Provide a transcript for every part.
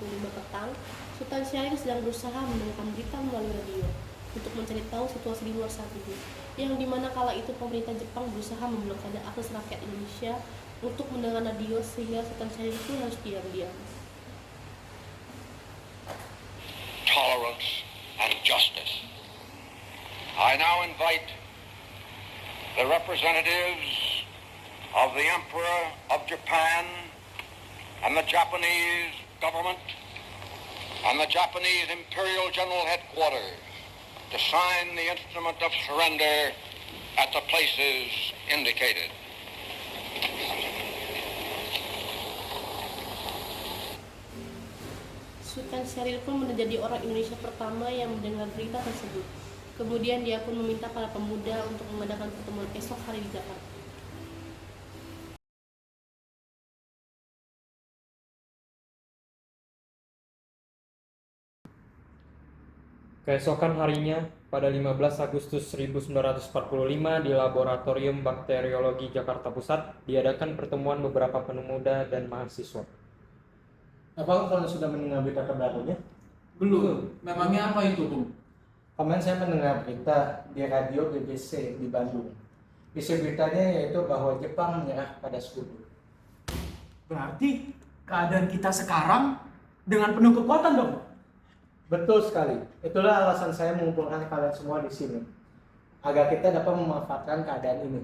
4.45 petang, Sultan Syahrir sedang berusaha mendengarkan berita melalui radio untuk mencari tahu situasi di luar saat ini, yang dimana kala itu pemerintah Jepang berusaha memblokade akses rakyat Indonesia untuk mendengar radio sehingga Sultan Syahrir itu harus diam-diam. Tolerance and justice. I now invite the representatives of the Emperor of Japan and the Japanese government and the Japanese Imperial General Headquarters to sign the instrument of surrender at the places indicated. Sultan Syahrir pun menjadi orang Indonesia pertama yang mendengar berita tersebut. Kemudian dia pun meminta para pemuda untuk mengadakan pertemuan esok hari di Jakarta. Keesokan harinya, pada 15 Agustus 1945 di Laboratorium Bakteriologi Jakarta Pusat, diadakan pertemuan beberapa pemuda dan mahasiswa. Apakah kalian sudah mendengar berita terbarunya? Belum. Memangnya apa itu, Bung? Kemarin saya mendengar berita di radio BBC di Bandung. Isi beritanya yaitu bahwa Jepang menyerah pada Sekutu. Berarti keadaan kita sekarang dengan penuh kekuatan dong? Betul sekali. Itulah alasan saya mengumpulkan kalian semua di sini. Agar kita dapat memanfaatkan keadaan ini.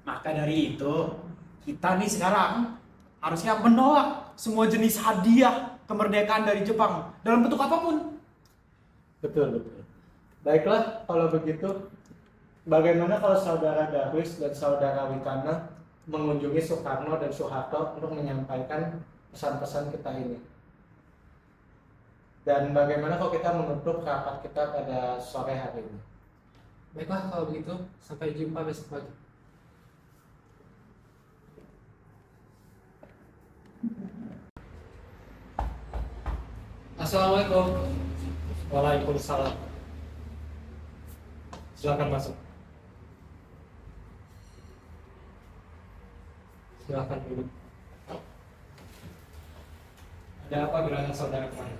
Maka dari itu, kita nih sekarang harusnya menolak semua jenis hadiah kemerdekaan dari Jepang dalam bentuk apapun. Betul. Baiklah, kalau begitu, bagaimana kalau saudara Darwis dan saudara Wikana mengunjungi Soekarno dan Soeharto untuk menyampaikan pesan-pesan kita ini? Dan bagaimana kalau kita menutup rapat kita pada sore hari ini? Baiklah kalau begitu, sampai jumpa besok pagi. Assalamualaikum. Waalaikumsalam. Silakan masuk. Silakan duduk. Ada apa gerangan saudara kemarin?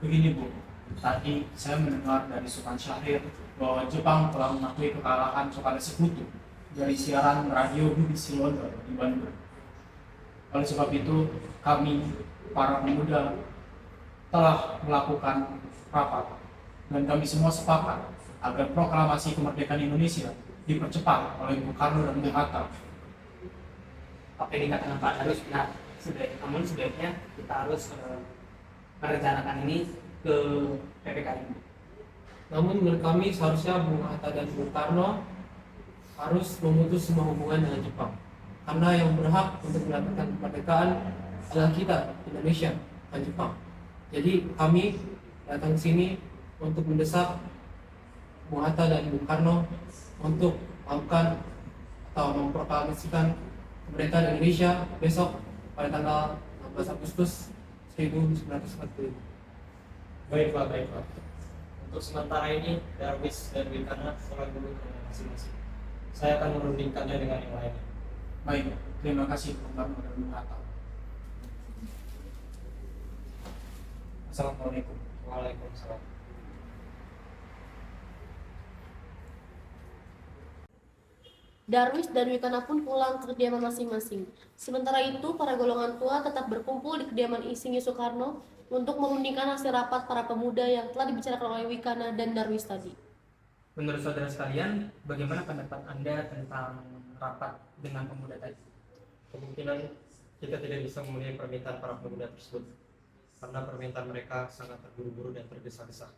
Begini, Bu. Tadi saya mendengar dari Sultan Syahrir bahwa Jepang telah mengakui kekalahan kepada Sekutu dari siaran radio BBC London di Bandung. Oleh sebab itu, kami, para pemuda, telah melakukan rapat dan kami semua sepakat agar proklamasi kemerdekaan Indonesia dipercepat oleh Bung Karno dan Bung Hatta. Apa yang dikatakan Pak Darus benar. Namun sebaiknya kita harus merencanakan ini ke PPKI. Namun menurut kami seharusnya Bung Hatta dan Bung Karno harus memutus semua hubungan dengan Jepang. Karena yang berhak untuk mendapatkan kemerdekaan adalah kita, Indonesia, bukan Jepang. Jadi kami datang ke sini untuk mendesak Bung Hatta dan Bung Karno untuk melakukan atau memproklamasikan kemerdekaan Indonesia besok pada tanggal 16 Agustus 1945. Baiklah. Untuk sementara ini, Darwis dan Wikana pulang dulu ke masing-masing. Saya akan merundingkannya dengan yang lainnya. Baik, terima kasih Bung Karno dan Bung Hatta. Assalamualaikum. Waalaikumsalam. Darwis dan Wikana pun pulang ke kediaman masing-masing. Sementara itu, para golongan tua tetap berkumpul di kediaman Insinyur Soekarno untuk merundingkan hasil rapat para pemuda yang telah dibicarakan oleh Wikana dan Darwis tadi. Menurut saudara sekalian, bagaimana pendapat Anda tentang rapat dengan pemuda tadi? Kemungkinan kita tidak bisa memenuhi permintaan para pemuda tersebut karena permintaan mereka sangat terburu-buru dan tergesa-gesa.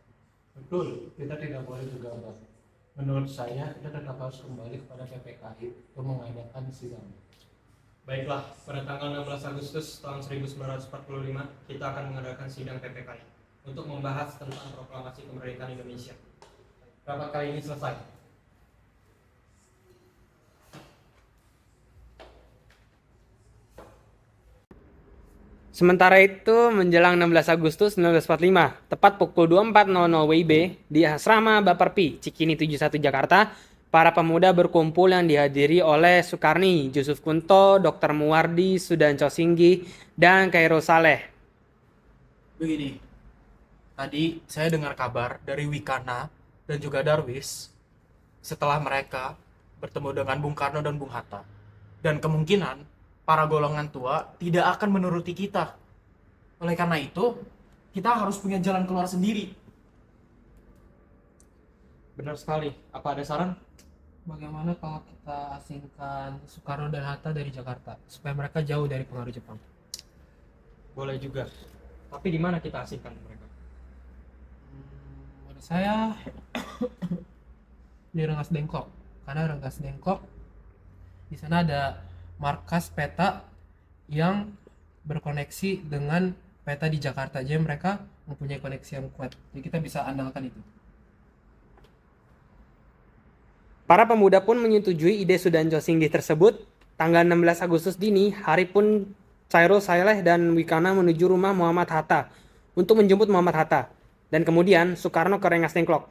Betul, kita tidak boleh gegabah. Menurut saya, kita tetap harus kembali kepada PPKI untuk mengadakan sidang. Baiklah, pada tanggal 16 Agustus tahun 1945 kita akan mengadakan sidang PPKI untuk membahas tentang proklamasi kemerdekaan Indonesia. Rapat kali ini selesai. Sementara itu, menjelang 16 Agustus 1945, tepat pukul 24.00 WIB di Asrama Baperpi, Cikini 71 Jakarta, para pemuda berkumpul yang dihadiri oleh Sukarni, Yusuf Kunto, Dr. Muwardi, Sudanco Singgi, dan Kairo Saleh. Begini, tadi saya dengar kabar dari Wikana dan juga Darwis setelah mereka bertemu dengan Bung Karno dan Bung Hatta. Dan kemungkinan para golongan tua tidak akan menuruti kita. Oleh karena itu, kita harus punya jalan keluar sendiri. Benar sekali. Apa ada saran? Bagaimana kalau kita asingkan Soekarno dan Hatta dari Jakarta supaya mereka jauh dari pengaruh Jepang? Boleh juga. Tapi di mana kita asingkan mereka? Menurut saya di Rengas Dengklok, karena Rengas Dengklok di sana ada markas peta yang berkoneksi dengan peta di Jakarta, jadi mereka mempunyai koneksi yang kuat, jadi kita bisa andalkan itu. Para pemuda pun menyetujui ide Sudanjo Singgih tersebut. Tanggal 16 Agustus dini, hari pun Cairo Saileh dan Wikana menuju rumah Muhammad Hatta untuk menjemput Muhammad Hatta. Dan kemudian Soekarno ke Rengas Dengklok.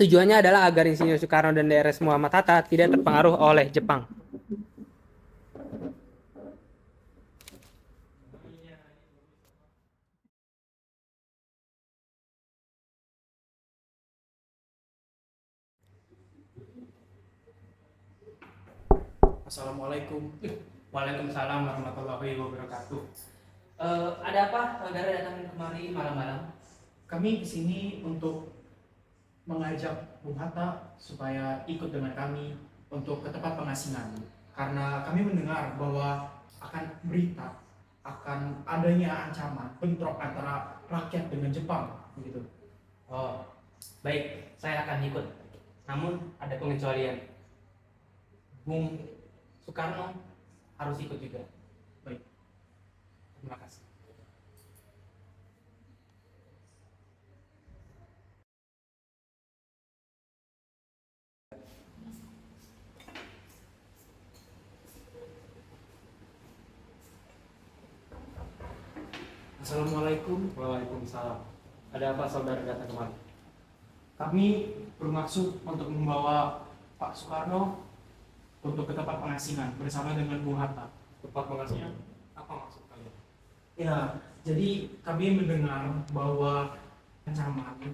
Tujuannya adalah agar Insinyur Soekarno dan DRS Muhammad Hatta tidak terpengaruh oleh Jepang. Assalamualaikum. Waalaikumsalam warahmatullahi wabarakatuh. Ada apa saudara datang kemari malam-malam? Kami di sini untuk mengajak Bung Hatta supaya ikut dengan kami untuk ke tempat pengasingan. Karena kami mendengar bahwa akan berita akan adanya ancaman bentrok antara rakyat dengan Jepang, begitu. Oh, baik, saya akan ikut. Namun ada pengecualian. Bung Soekarno harus ikut juga. Baik. Terima kasih. Assalamualaikum. Waalaikumsalam. Ada apa saudara datang kemari? Kami bermaksud untuk membawa Pak Soekarno untuk ke tempat pengasingan bersama dengan Bung Hatta. Tempat pengasingan? Apa maksud kalian? Ya, jadi kami mendengar bahwa ancaman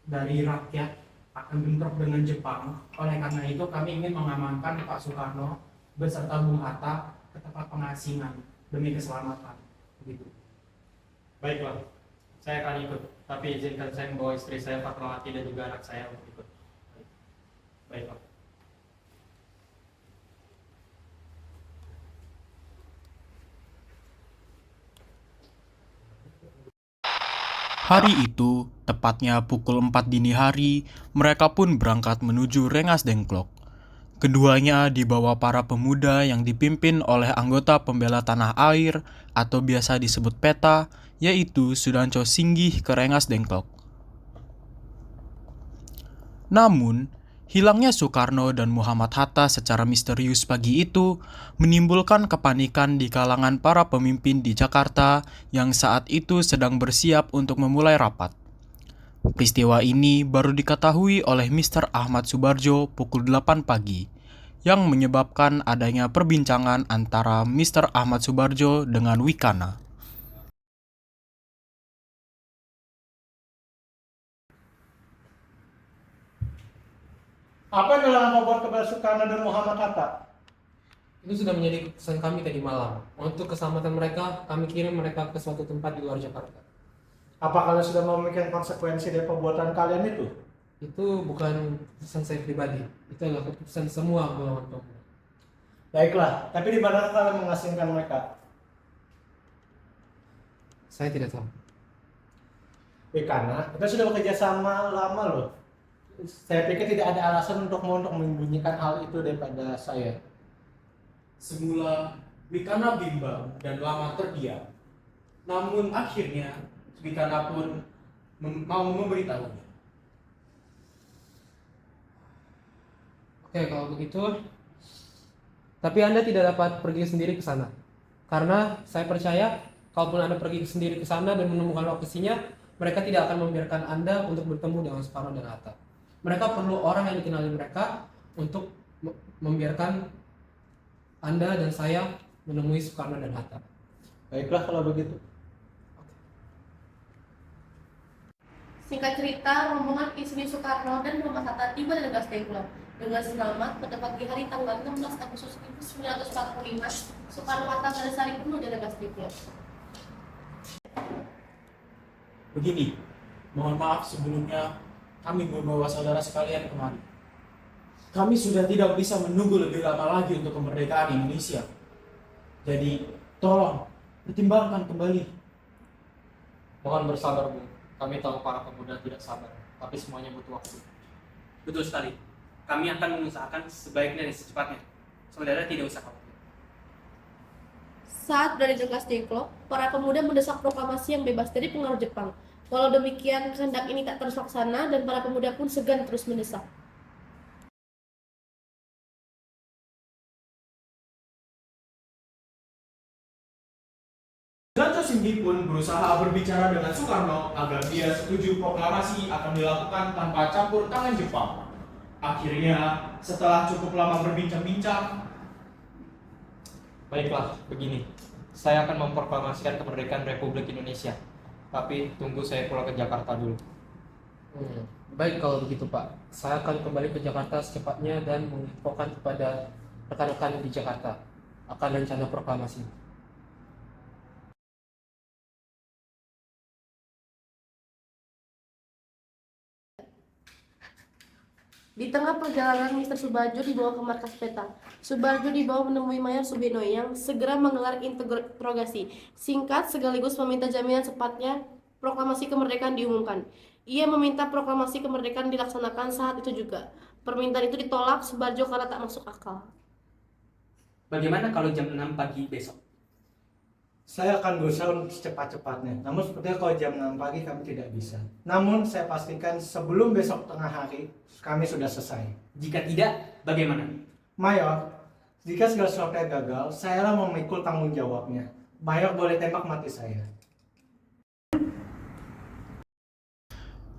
dari rakyat akan bentrok dengan Jepang. Oleh karena itu kami ingin mengamankan Pak Soekarno beserta Bung Hatta ke tempat pengasingan demi keselamatan. Begitu. Baiklah, saya akan ikut. Tapi izinkan saya membawa istri saya Fatmawati dan juga anak saya untuk ikut. Baiklah. Hari itu, tepatnya pukul 4 dini hari, mereka pun berangkat menuju Rengas Dengklok. Keduanya dibawa para pemuda yang dipimpin oleh anggota pembela tanah air atau biasa disebut PETA, yaitu Sudanjo Singgih ke Rengas Dengklok. Namun, hilangnya Soekarno dan Muhammad Hatta secara misterius pagi itu menimbulkan kepanikan di kalangan para pemimpin di Jakarta yang saat itu sedang bersiap untuk memulai rapat. Peristiwa ini baru diketahui oleh Mr. Ahmad Subarjo pukul 8 pagi, yang menyebabkan adanya perbincangan antara Mr. Ahmad Subarjo dengan Wikana. Apa yang dilakukan buat kepada Soekarno dan Muhammad Hatta? Itu sudah menjadi keputusan kami tadi malam. Untuk keselamatan mereka, kami kirim mereka ke suatu tempat di luar Jakarta. Apa kalian sudah memikirkan konsekuensi dari perbuatan kalian itu? Itu bukan keputusan saya pribadi, itu adalah keputusan semua golongan pemuda. Baiklah, tapi di mana kalian mengasingkan mereka? Saya tidak tahu. Karena kita sudah bekerja sama lama loh. Saya pikir tidak ada alasan untuk menyembunyikan hal itu daripada saya. Semula Wikana bimbang dan lama terdiam. Namun akhirnya Wikana pun mau memberitahunya. Oke, kalau begitu, tapi Anda tidak dapat pergi sendiri ke sana. Karena saya percaya, kalaupun Anda pergi sendiri ke sana dan menemukan lokasinya, mereka tidak akan membiarkan Anda untuk bertemu dengan Soekarno dan Hatta. Mereka perlu orang yang dikenali mereka untuk membiarkan Anda dan saya menemui Soekarno dan Hatta. Baiklah kalau begitu. Singkat cerita, rombongan Insinyur Soekarno dan Muhammad Hatta tiba di Degas Dengklok. Dengan selamat, pada pagi hari tanggal 16 Agustus 1945, Soekarno-Hatta pada hari penuh di Degas Dengklok. Begini, mohon maaf sebelumnya kami membawa saudara sekalian kemari. Kami sudah tidak bisa menunggu lebih lama lagi untuk kemerdekaan Indonesia. Jadi, tolong pertimbangkan kembali. Mohon bersabar, Bung. Kami tahu para pemuda tidak sabar, tapi semuanya butuh waktu. Betul sekali. Kami akan mengusahakan sebaiknya dan secepatnya. Saudara tidak usah khawatir. Saat berada di Degas Dengklok, para pemuda mendesak proklamasi yang bebas dari pengaruh Jepang. Walau demikian, kehendak ini tak terlaksana dan para pemuda pun segan terus mendesak. Danto Singgi pun berusaha berbicara dengan Soekarno agar dia setuju proklamasi akan dilakukan tanpa campur tangan Jepang. Akhirnya, setelah cukup lama berbincang-bincang, Baiklah, begini. Saya akan memproklamasikan kemerdekaan Republik Indonesia. Tapi tunggu saya pulang ke Jakarta dulu. Baik kalau begitu Pak, saya akan kembali ke Jakarta secepatnya dan menginfokan kepada rekan-rekan di Jakarta akan rencana proklamasi. Di tengah perjalanan, Mr. Subarjo dibawa ke markas peta. Subarjo dibawa menemui Mayor Subeno yang segera menggelar interogasi singkat sekaligus meminta jaminan cepatnya proklamasi kemerdekaan diumumkan. Ia meminta proklamasi kemerdekaan dilaksanakan saat itu juga. Permintaan itu ditolak Subarjo karena tak masuk akal. Bagaimana kalau jam 6 pagi besok? Saya akan berusaha untuk secepat-cepatnya. Namun sepertinya kalau jam 6 pagi kami tidak bisa. Namun saya pastikan sebelum besok tengah hari kami sudah selesai. Jika tidak, bagaimana? Mayor, jika segala sesuatunya gagal, saya memikul tanggung jawabnya. Mayor boleh tembak mati saya.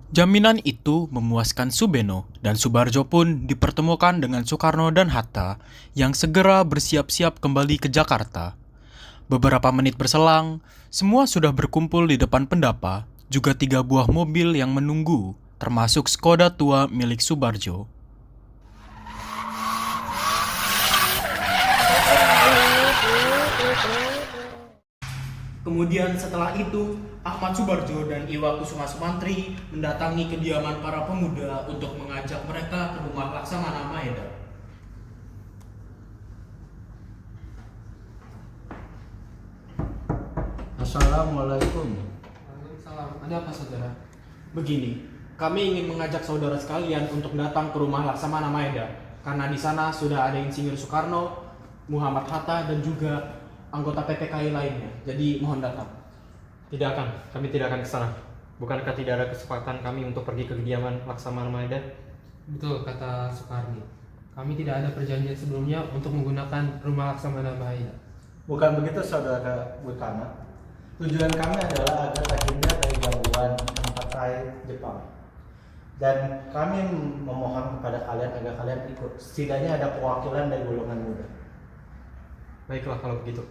Jaminan itu memuaskan Subeno dan Subarjo pun dipertemukan dengan Soekarno dan Hatta yang segera bersiap-siap kembali ke Jakarta. Beberapa menit berselang, semua sudah berkumpul di depan pendapa, juga 3 buah mobil yang menunggu, termasuk Skoda tua milik Subarjo. kemudian setelah itu Ahmad Subarjo dan Iwa Kusuma Sumantri mendatangi kediaman para pemuda untuk mengajak mereka ke rumah Laksamana Maeda. Assalamualaikum. Waalaikumsalam. Ada apa saudara? Begini, kami ingin mengajak saudara sekalian untuk datang ke rumah Laksamana Maeda karena di sana sudah ada Insinyur Soekarno, Muhammad Hatta dan juga anggota PPKI lainnya. Jadi mohon datang. Tidak akan, kami tidak akan ke sana. Bukankah tidak ada kesempatan kami untuk pergi ke kediaman Laksamana Maeda? Betul kata Soekarno. Kami tidak ada perjanjian sebelumnya untuk menggunakan rumah Laksamana Maeda. Bukan begitu saudara Butana. Tujuan kami adalah agar terhindar dari gangguan partai Jepang. Dan kami memohon kepada kalian agar kalian ikut. Setidaknya ada perwakilan dari golongan muda. Baiklah kalau begitu.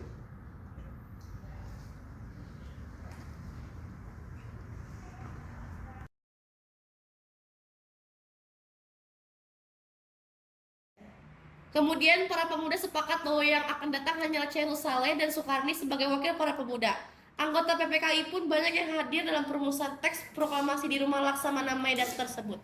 Kemudian para pemuda sepakat bahwa yang akan datang hanyalah Chairul Saleh dan Soekarni sebagai wakil para pemuda. Anggota PPKI pun banyak yang hadir dalam perumusan teks proklamasi di rumah Laksamana Maeda tersebut.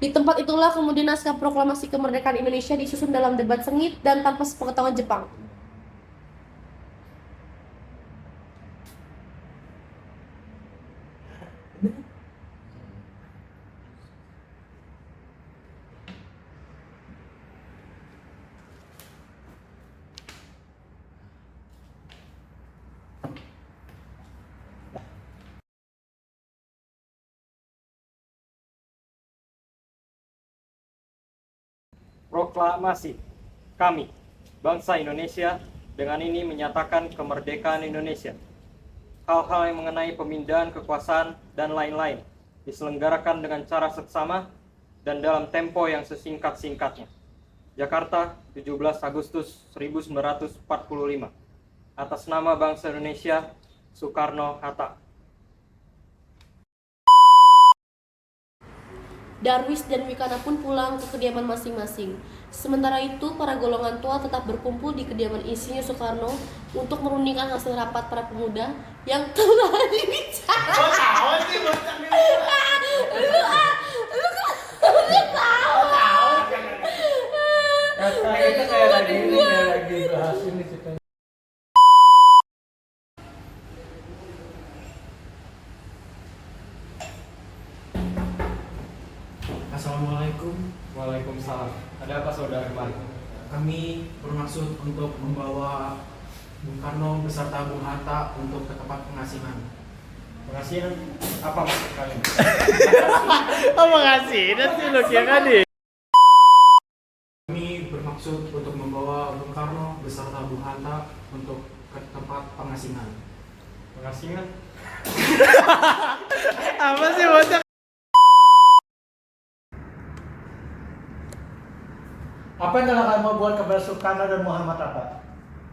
Di tempat itulah kemudian naskah proklamasi kemerdekaan Indonesia disusun dalam debat sengit dan tanpa sepengetahuan Jepang. Proklamasi. Kami, bangsa Indonesia, dengan ini menyatakan kemerdekaan Indonesia. Hal-hal yang mengenai pemindahan kekuasaan dan lain-lain diselenggarakan dengan cara seksama dan dalam tempo yang sesingkat-singkatnya. Jakarta, 17 Agustus 1945. Atas nama bangsa Indonesia, Soekarno-Hatta. Darwis dan Wikana pun pulang ke kediaman masing-masing. Sementara itu, para golongan tua tetap berkumpul di kediaman Insinyur Soekarno untuk merundingkan hasil rapat para pemuda yang telah dibicarakan. Kita kayak lagi bahas ini kita. Assalamualaikum. Waalaikumsalam. Ada apa saudara kemari? Kami bermaksud untuk membawa Bung Karno beserta Bung Hatta untuk ke tempat pengasihan. Pengasihan? Apa maksud kalian? Kami bermaksud untuk membawa Bung Karno beserta Bung Hatta untuk ke tempat pengasihan. Pengasihan? Apa yang telah kamu buat kepada Soekarno dan Muhammad Hatta?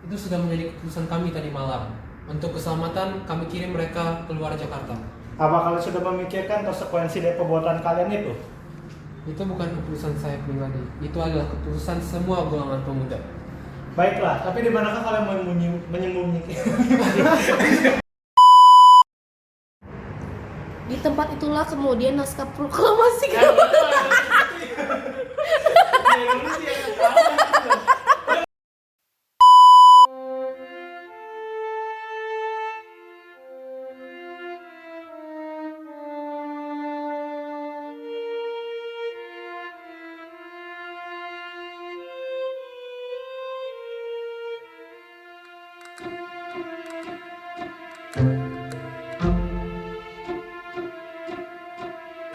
Itu sudah menjadi keputusan kami tadi malam. Untuk keselamatan, kami kirim mereka keluar Jakarta. Apa kalian sudah memikirkan konsekuensi dari perbuatan kalian itu? Itu bukan keputusan saya pribadi. Itu adalah keputusan semua golongan pemuda. Baiklah, tapi di manakah kalian menyembunyikan? Di tempat itulah kemudian naskah proklamasi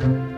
Thank you.